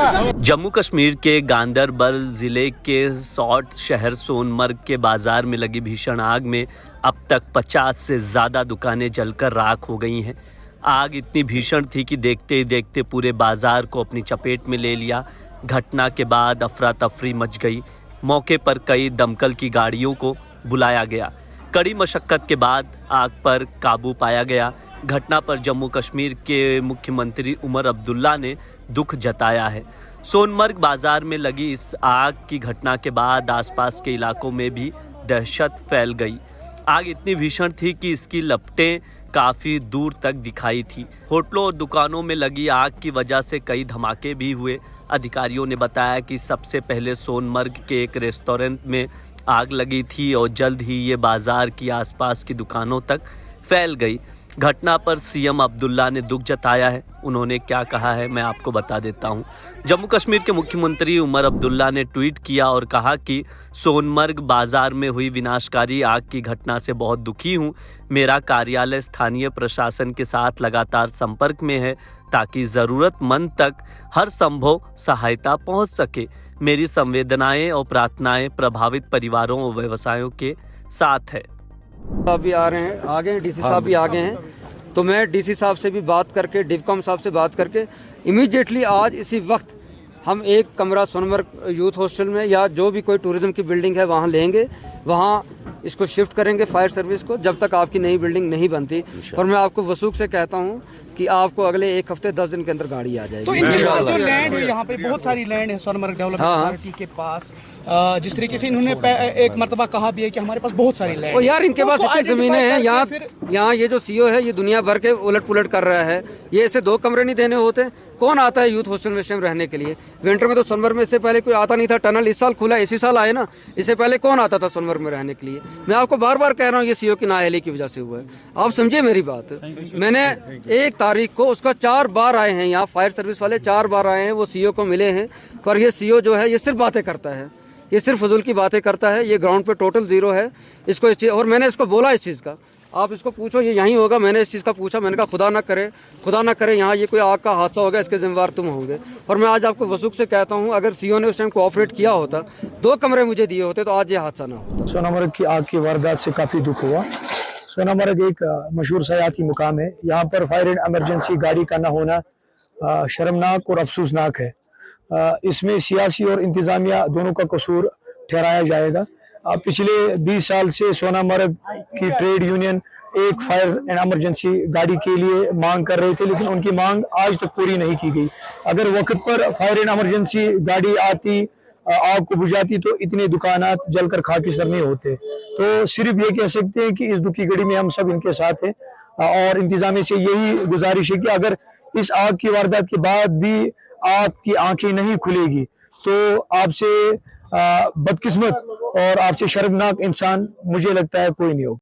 जम्मू कश्मीर के गांदरबल जिले के सौट शहर सोनमर्ग के बाजार में लगी भीषण आग में अब तक 50 से ज़्यादा दुकानें जलकर राख हो गई हैं। आग इतनी भीषण थी कि देखते ही देखते पूरे बाजार को अपनी चपेट में ले लिया। घटना के बाद अफरा तफरी मच गई। मौके पर कई दमकल की गाड़ियों को बुलाया गया। कड़ी मशक्कत के बाद आग पर काबू पाया गया। घटना पर जम्मू कश्मीर के मुख्यमंत्री उमर अब्दुल्ला ने दुख जताया है। सोनमर्ग बाजार में लगी इस आग की घटना के बाद आसपास के इलाकों में भी दहशत फैल गई। आग इतनी भीषण थी कि इसकी लपटें काफ़ी दूर तक दिखाई थी। होटलों और दुकानों में लगी आग की वजह से कई धमाके भी हुए। अधिकारियों ने बताया कि सबसे पहले सोनमर्ग के एक रेस्टोरेंट में आग लगी थी और जल्द ही ये बाजार की आसपास की दुकानों तक फैल गई। घटना पर सीएम अब्दुल्ला ने दुख जताया है। उन्होंने क्या कहा है मैं आपको बता देता हूं। जम्मू कश्मीर के मुख्यमंत्री उमर अब्दुल्ला ने ट्वीट किया और कहा कि सोनमर्ग बाजार में हुई विनाशकारी आग की घटना से बहुत दुखी हूं। मेरा कार्यालय स्थानीय प्रशासन के साथ लगातार संपर्क में है ताकि ज़रूरतमंद तक हर संभव सहायता पहुंच सके। मेरी संवेदनाएं और प्रार्थनाएं प्रभावित परिवारों और व्यवसायों के साथ है। साहब भी आ रहे हैं, आगे हैं, डीसी साहब भी आगे हैं, तो मैं डीसी साहब से भी बात करके, डिवकॉम साहब से बात करके इमीडिएटली आज इसी वक्त हम एक कमरा सोनमर्ग यूथ हॉस्टल में या जो भी कोई टूरिज्म की बिल्डिंग है वहाँ लेंगे, वहाँ इसको शिफ्ट करेंगे फायर सर्विस को जब तक आपकी नई बिल्डिंग नहीं बनती। और मैं आपको वसूख से कहता हूँ कि आपको अगले 1 हफ्ते 10 दिन के अंदर गाड़ी आ जाएगी। तो इनके पास जो लैंड है, यहाँ पे बहुत सारी लैंड है सोनमर्ग डेवलपमेंट अथॉरिटी के पास। जिस तरीके से इन्होंने एक मर्तबा कहा भी है कि हमारे पास बहुत सारी लैंड है। यार इनके पास इतनी जमीनें हैं। यहाँ ये जो सीओ है ये दुनिया भर के उलट पुलट कर रहा है। ये इसे 2 कमरे नहीं देने होते। कौन आता है यूथ हॉस्टल में रहने के लिए? विंटर में तो सोनमर्ग में इससे पहले कोई आता नहीं था। टनल इस साल खुला, इसी साल आए ना। इससे पहले कौन आता था सोनमर्ग में रहने के लिए? मैं आपको बार बार कह रहा हूँ ये सीओ की नाअहली की वजह से हुआ है। आप समझिए मेरी बात। मैंने 1 तारीख को उसका 4 बार आए हैं यहाँ फायर सर्विस वाले, 4 बार आए हैं, वो सीओ को मिले हैं। पर ये सीओ जो है ये सिर्फ बातें करता है, ये सिर्फ फजूल की बातें करता है। ये ग्राउंड पे टोटल जीरो है। इसको इस चीज, और मैंने इसको बोला इस चीज़ का, आप इसको पूछो ये यहीं होगा। मैंने इस चीज़ का पूछा, मैंने कहा खुदा ना करे यहाँ ये कोई आग का हादसा होगा, इसके जिम्मेवार तुम होंगे। और मैं आज आपको वसूख से कहता हूँ अगर सीओ ने उस टाइम कोऑपरेट किया होता, 2 कमरे मुझे दिए होते तो आज ये हादसा ना होता। सोनमर्ग की आग की वारदात से काफ़ी दुख हुआ। सोनमर्ग एक मशहूर सयाहती मुकाम है। यहाँ पर फायर एंड इमरजेंसी गाड़ी का न होना शर्मनाक और अफसोसनाक है। इसमें सियासी और इंतजामिया दोनों का कसूर ठहराया जाएगा। पिछले 20 साल से सोनमर्ग की ट्रेड यूनियन एक फायर एंड इमरजेंसी गाड़ी के लिए मांग कर रहे थे, लेकिन उनकी मांग आज तक पूरी नहीं की गई। अगर वक्त पर फायर एंड इमरजेंसी गाड़ी आती, आग को बुझाती, तो इतने दुकानात जलकर खाकिसर नहीं होते। तो सिर्फ ये कह सकते हैं कि इस दुखी घड़ी में हम सब इनके साथ हैं और इंतजामिया से यही गुजारिश है कि अगर इस आग की वारदात के बाद भी आपकी आंखें नहीं खुलेगी तो आपसे बदकिस्मत और आपसे शर्मनाक इंसान मुझे लगता है कोई नहीं होगा।